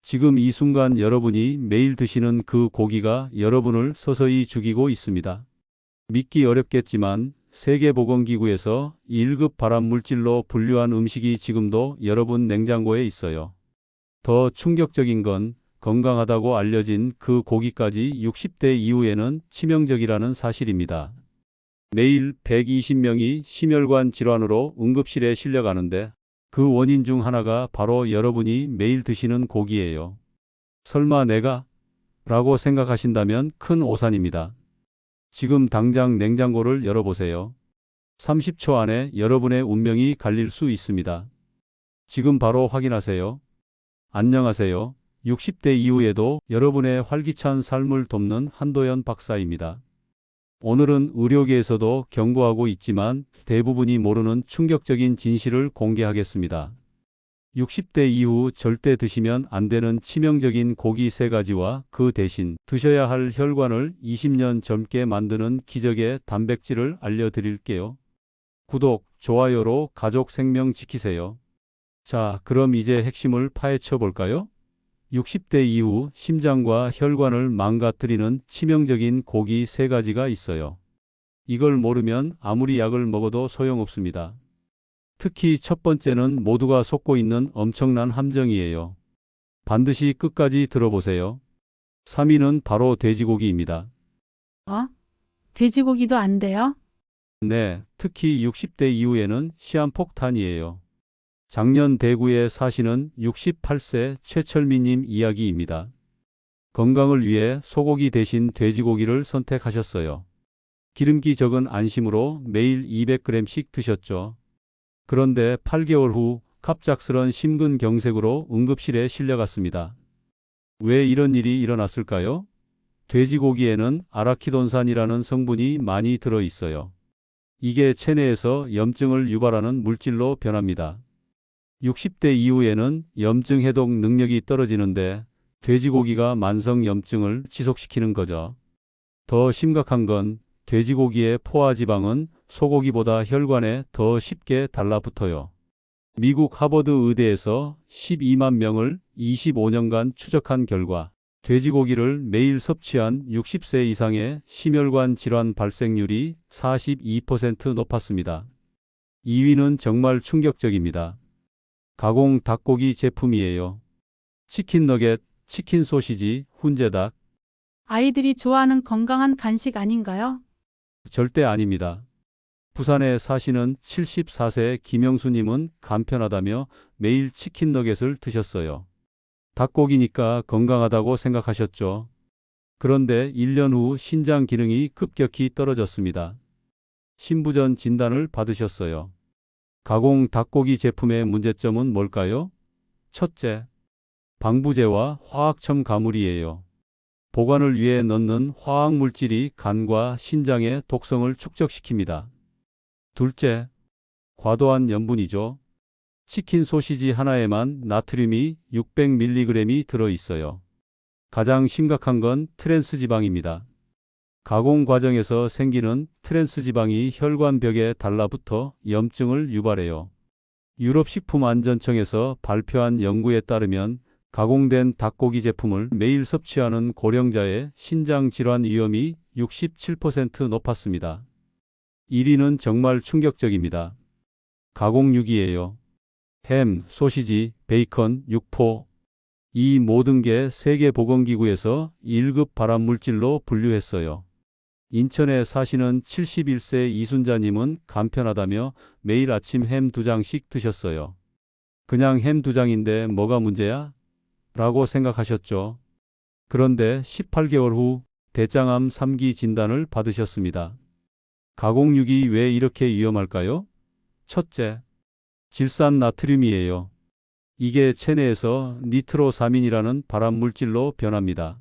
지금 이 순간 여러분이 매일 드시는 그 고기가 여러분을 서서히 죽이고 있습니다. 믿기 어렵겠지만 세계보건기구에서 1급 발암물질로 분류한 음식이 지금도 여러분 냉장고에 있어요. 더 충격적인 건 건강하다고 알려진 그 고기까지 60대 이후에는 치명적이라는 사실입니다. 매일 120명이 심혈관 질환으로 응급실에 실려가는데 그 원인 중 하나가 바로 여러분이 매일 드시는 고기예요. 설마 내가? 라고 생각하신다면 큰 오산입니다. 지금 당장 냉장고를 열어보세요. 30초 안에 여러분의 운명이 갈릴 수 있습니다. 지금 바로 확인하세요. 안녕하세요. 60대 이후에도 여러분의 활기찬 삶을 돕는 한도연 박사입니다. 오늘은 의료계에서도 경고하고 있지만 대부분이 모르는 충격적인 진실을 공개하겠습니다. 60대 이후 절대 드시면 안 되는 치명적인 고기 3가지와 그 대신 드셔야 할 혈관을 20년 젊게 만드는 기적의 단백질을 알려드릴게요. 구독, 좋아요로 가족 생명 지키세요. 자, 그럼 이제 핵심을 파헤쳐 볼까요? 60대 이후 심장과 혈관을 망가뜨리는 치명적인 고기 3가지가 있어요. 이걸 모르면 아무리 약을 먹어도 소용없습니다. 특히 첫 번째는 모두가 속고 있는 엄청난 함정이에요. 반드시 끝까지 들어보세요. 3위는 바로 돼지고기입니다. 어? 돼지고기도 안 돼요? 네, 특히 60대 이후에는 시한폭탄이에요. 작년 대구에 사시는 68세 최철미님 이야기입니다. 건강을 위해 소고기 대신 돼지고기를 선택하셨어요. 기름기 적은 안심으로 매일 200g씩 드셨죠. 그런데 8개월 후 갑작스런 심근경색으로 응급실에 실려갔습니다. 왜 이런 일이 일어났을까요? 돼지고기에는 아라키돈산이라는 성분이 많이 들어 있어요. 이게 체내에서 염증을 유발하는 물질로 변합니다. 60대 이후에는 염증 해독 능력이 떨어지는데 돼지고기가 만성 염증을 지속시키는 거죠. 더 심각한 건 돼지고기의 포화지방은 소고기보다 혈관에 더 쉽게 달라붙어요. 미국 하버드 의대에서 12만 명을 25년간 추적한 결과 돼지고기를 매일 섭취한 60세 이상의 심혈관 질환 발생률이 42% 높았습니다. 2위는 정말 충격적입니다. 가공 닭고기 제품이에요. 치킨 너겟, 치킨 소시지, 훈제닭. 아이들이 좋아하는 건강한 간식 아닌가요? 절대 아닙니다. 부산에 사시는 74세 김영수님은 간편하다며 매일 치킨 너겟을 드셨어요. 닭고기니까 건강하다고 생각하셨죠. 그런데 1년 후 신장 기능이 급격히 떨어졌습니다. 신부전 진단을 받으셨어요. 가공 닭고기 제품의 문제점은 뭘까요? 첫째, 방부제와 화학 첨가물이에요. 보관을 위해 넣는 화학물질이 간과 신장의 독성을 축적시킵니다. 둘째, 과도한 염분이죠. 치킨 소시지 하나에만 나트륨이 600mg이 들어있어요. 가장 심각한 건 트랜스지방입니다. 가공 과정에서 생기는 트랜스지방이 혈관벽에 달라붙어 염증을 유발해요. 유럽식품안전청에서 발표한 연구에 따르면 가공된 닭고기 제품을 매일 섭취하는 고령자의 신장 질환 위험이 67% 높았습니다. 1위는 정말 충격적입니다. 가공육이에요. 햄, 소시지, 베이컨, 육포. 이 모든 게 세계보건기구에서 1급 발암물질로 분류했어요. 인천에 사시는 71세 이순자님은 간편하다며 매일 아침 햄 2장씩 드셨어요. 그냥 햄 2장인데 뭐가 문제야? 라고 생각하셨죠. 그런데 18개월 후 대장암 3기 진단을 받으셨습니다. 가공육이 왜 이렇게 위험할까요? 첫째, 질산 나트륨이에요. 이게 체내에서 니트로사민이라는 발암물질로 변합니다.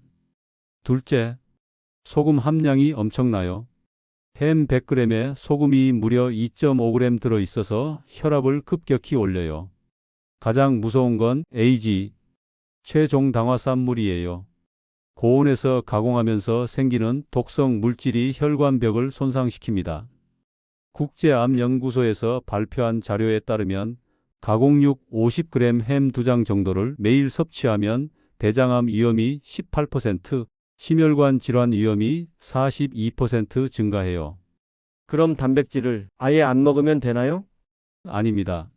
둘째, 소금 함량이 엄청나요. 햄 100g에 소금이 무려 2.5g 들어있어서 혈압을 급격히 올려요. 가장 무서운 건 AG, 최종당화산물이에요. 고온에서 가공하면서 생기는 독성 물질이 혈관벽을 손상시킵니다. 국제암연구소에서 발표한 자료에 따르면 가공육 50g 햄 2장 정도를 매일 섭취하면 대장암 위험이 18%, 심혈관 질환 위험이 42% 증가해요. 그럼 단백질을 아예 안 먹으면 되나요? 아닙니다.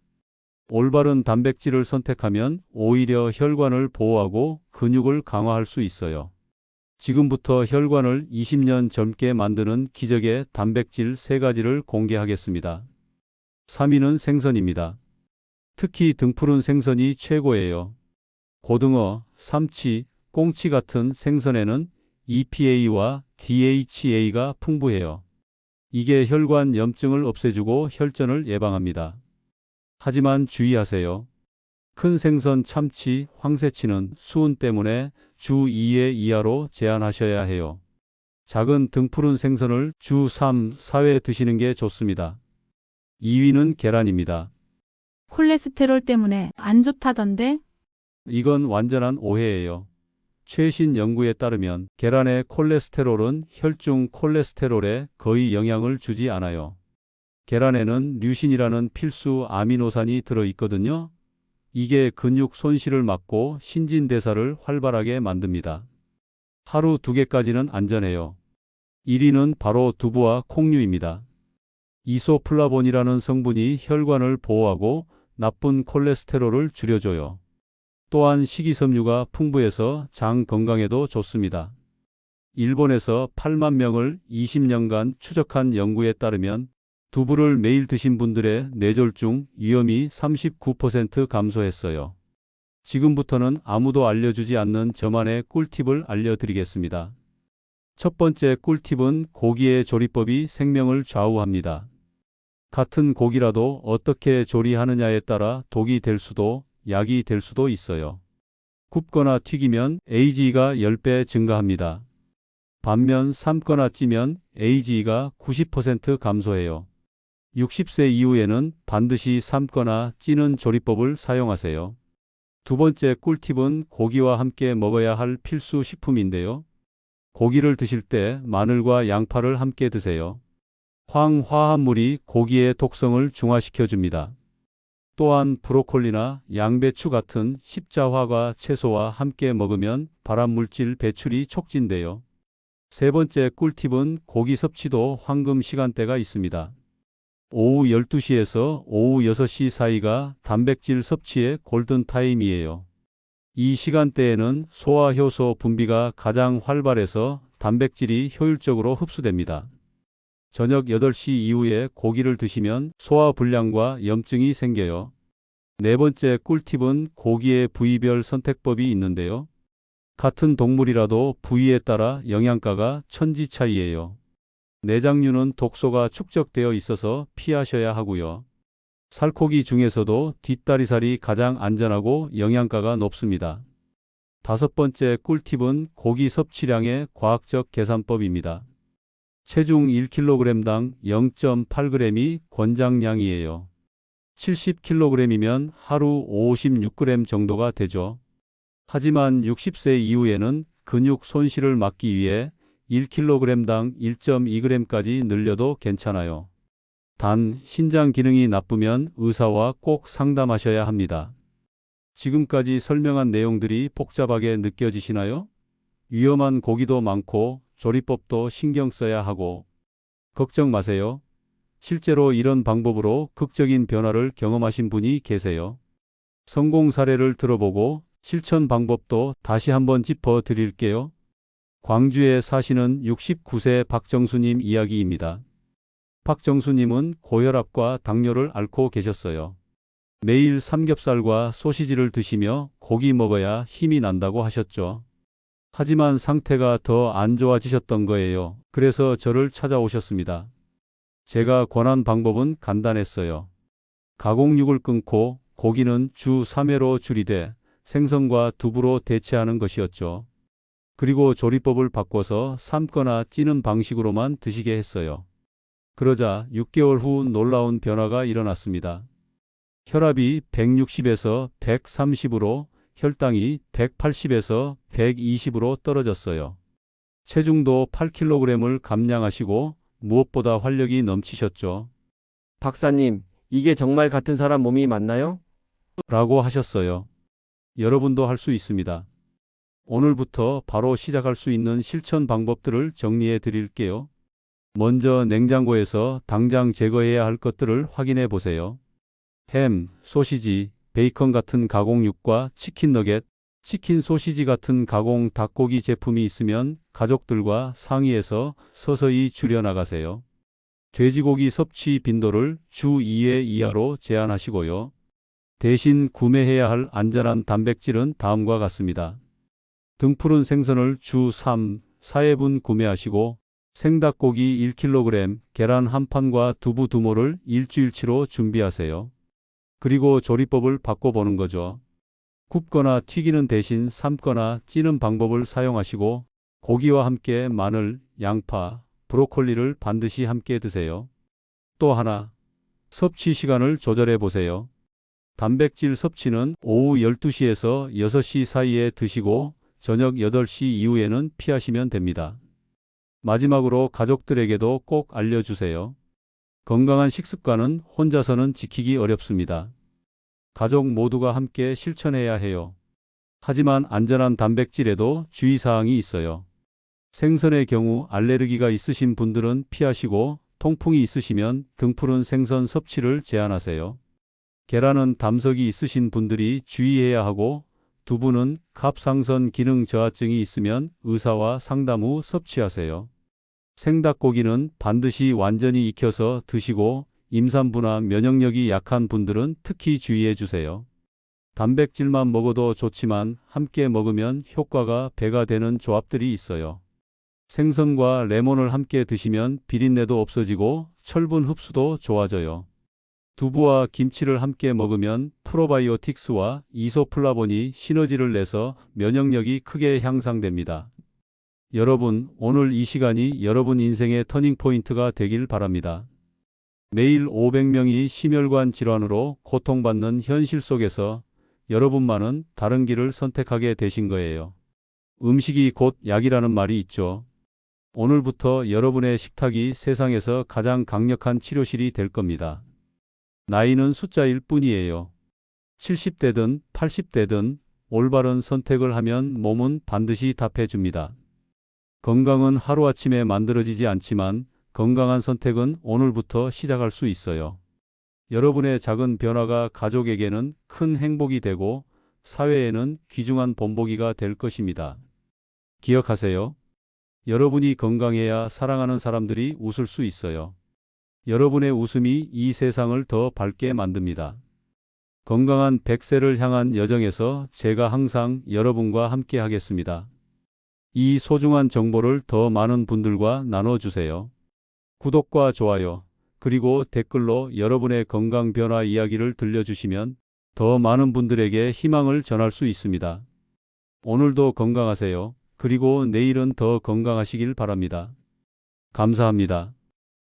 올바른 단백질을 선택하면 오히려 혈관을 보호하고 근육을 강화할 수 있어요. 지금부터 혈관을 20년 젊게 만드는 기적의 단백질 3가지를 공개하겠습니다. 3위는 생선입니다. 특히 등푸른 생선이 최고예요. 고등어, 삼치, 꽁치 같은 생선에는 EPA와 DHA가 풍부해요. 이게 혈관 염증을 없애주고 혈전을 예방합니다. 하지만 주의하세요. 큰 생선 참치, 황새치는 수은 때문에 주 2회 이하로 제한하셔야 해요. 작은 등푸른 생선을 주 3, 4회 드시는 게 좋습니다. 2위는 계란입니다. 콜레스테롤 때문에 안 좋다던데? 이건 완전한 오해예요. 최신 연구에 따르면 계란의 콜레스테롤은 혈중 콜레스테롤에 거의 영향을 주지 않아요. 계란에는 류신이라는 필수 아미노산이 들어있거든요. 이게 근육 손실을 막고 신진대사를 활발하게 만듭니다. 하루 2개까지는 안전해요. 1위는 바로 두부와 콩류입니다. 이소플라본이라는 성분이 혈관을 보호하고 나쁜 콜레스테롤을 줄여줘요. 또한 식이섬유가 풍부해서 장 건강에도 좋습니다. 일본에서 8만 명을 20년간 추적한 연구에 따르면 두부를 매일 드신 분들의 뇌졸중 위험이 39% 감소했어요. 지금부터는 아무도 알려주지 않는 저만의 꿀팁을 알려드리겠습니다. 첫 번째 꿀팁은 고기의 조리법이 생명을 좌우합니다. 같은 고기라도 어떻게 조리하느냐에 따라 독이 될 수도 약이 될 수도 있어요. 굽거나 튀기면 AGE가 10배 증가합니다. 반면 삶거나 찌면 AGE가 90% 감소해요. 60세 이후에는 반드시 삶거나 찌는 조리법을 사용하세요. 두 번째 꿀팁은 고기와 함께 먹어야 할 필수 식품인데요. 고기를 드실 때 마늘과 양파를 함께 드세요. 황화합물이 고기의 독성을 중화시켜 줍니다. 또한 브로콜리나 양배추 같은 십자화과 채소와 함께 먹으면 발암물질 배출이 촉진돼요. 세 번째 꿀팁은 고기 섭취도 황금 시간대가 있습니다. 오후 12시에서 오후 6시 사이가 단백질 섭취의 골든타임이에요. 이 시간대에는 소화효소 분비가 가장 활발해서 단백질이 효율적으로 흡수됩니다. 저녁 8시 이후에 고기를 드시면 소화불량과 염증이 생겨요. 네 번째 꿀팁은 고기의 부위별 선택법이 있는데요. 같은 동물이라도 부위에 따라 영양가가 천지 차이예요. 내장류는 독소가 축적되어 있어서 피하셔야 하고요. 살코기 중에서도 뒷다리살이 가장 안전하고 영양가가 높습니다. 다섯 번째 꿀팁은 고기 섭취량의 과학적 계산법입니다. 체중 1kg당 0.8g이 권장량이에요. 70kg이면 하루 56g 정도가 되죠. 하지만 60세 이후에는 근육 손실을 막기 위해 1kg당 1.2g까지 늘려도 괜찮아요. 단, 신장 기능이 나쁘면 의사와 꼭 상담하셔야 합니다. 지금까지 설명한 내용들이 복잡하게 느껴지시나요? 위험한 고기도 많고 조리법도 신경 써야 하고 걱정 마세요. 실제로 이런 방법으로 극적인 변화를 경험하신 분이 계세요. 성공 사례를 들어보고 실천 방법도 다시 한번 짚어 드릴게요. 광주에 사시는 69세 박정수님 이야기입니다. 박정수님은 고혈압과 당뇨를 앓고 계셨어요. 매일 삼겹살과 소시지를 드시며 고기 먹어야 힘이 난다고 하셨죠. 하지만 상태가 더 안 좋아지셨던 거예요. 그래서 저를 찾아오셨습니다. 제가 권한 방법은 간단했어요. 가공육을 끊고 고기는 주 3회로 줄이되 생선과 두부로 대체하는 것이었죠. 그리고 조리법을 바꿔서 삶거나 찌는 방식으로만 드시게 했어요. 그러자 6개월 후 놀라운 변화가 일어났습니다. 혈압이 160에서 130으로 혈당이 180에서 120으로 떨어졌어요. 체중도 8kg을 감량하시고 무엇보다 활력이 넘치셨죠. 박사님, 이게 정말 같은 사람 몸이 맞나요? 라고 하셨어요. 여러분도 할 수 있습니다. 오늘부터 바로 시작할 수 있는 실천 방법들을 정리해 드릴게요. 먼저 냉장고에서 당장 제거해야 할 것들을 확인해 보세요. 햄, 소시지, 베이컨 같은 가공육과 치킨 너겟, 치킨 소시지 같은 가공 닭고기 제품이 있으면 가족들과 상의해서 서서히 줄여나가세요. 돼지고기 섭취 빈도를 주 2회 이하로 제한하시고요. 대신 구매해야 할 안전한 단백질은 다음과 같습니다. 등푸른 생선을 주 3, 4회분 구매하시고 생닭고기 1kg, 계란 한 판과 두부 2모를 일주일치로 준비하세요. 그리고 조리법을 바꿔보는 거죠. 굽거나 튀기는 대신 삶거나 찌는 방법을 사용하시고 고기와 함께 마늘, 양파, 브로콜리를 반드시 함께 드세요. 또 하나, 섭취 시간을 조절해 보세요. 단백질 섭취는 오후 12시에서 6시 사이에 드시고 저녁 8시 이후에는 피하시면 됩니다. 마지막으로 가족들에게도 꼭 알려주세요. 건강한 식습관은 혼자서는 지키기 어렵습니다. 가족 모두가 함께 실천해야 해요. 하지만 안전한 단백질에도 주의사항이 있어요. 생선의 경우 알레르기가 있으신 분들은 피하시고 통풍이 있으시면 등푸른 생선 섭취를 제한하세요. 계란은 담석이 있으신 분들이 주의해야 하고 두부는 갑상선 기능 저하증이 있으면 의사와 상담 후 섭취하세요. 생닭고기는 반드시 완전히 익혀서 드시고 임산부나 면역력이 약한 분들은 특히 주의해 주세요. 단백질만 먹어도 좋지만 함께 먹으면 효과가 배가 되는 조합들이 있어요. 생선과 레몬을 함께 드시면 비린내도 없어지고 철분 흡수도 좋아져요. 두부와 김치를 함께 먹으면 프로바이오틱스와 이소플라본이 시너지를 내서 면역력이 크게 향상됩니다. 여러분, 오늘 이 시간이 여러분 인생의 터닝포인트가 되길 바랍니다. 매일 500명이 심혈관 질환으로 고통받는 현실 속에서 여러분만은 다른 길을 선택하게 되신 거예요. 음식이 곧 약이라는 말이 있죠. 오늘부터 여러분의 식탁이 세상에서 가장 강력한 치료실이 될 겁니다. 나이는 숫자일 뿐이에요. 70대든 80대든 올바른 선택을 하면 몸은 반드시 답해줍니다. 건강은 하루아침에 만들어지지 않지만 건강한 선택은 오늘부터 시작할 수 있어요. 여러분의 작은 변화가 가족에게는 큰 행복이 되고 사회에는 귀중한 본보기가 될 것입니다. 기억하세요. 여러분이 건강해야 사랑하는 사람들이 웃을 수 있어요. 여러분의 웃음이 이 세상을 더 밝게 만듭니다. 건강한 100세를 향한 여정에서 제가 항상 여러분과 함께 하겠습니다. 이 소중한 정보를 더 많은 분들과 나눠주세요. 구독과 좋아요, 그리고 댓글로 여러분의 건강 변화 이야기를 들려주시면 더 많은 분들에게 희망을 전할 수 있습니다. 오늘도 건강하세요. 그리고 내일은 더 건강하시길 바랍니다. 감사합니다.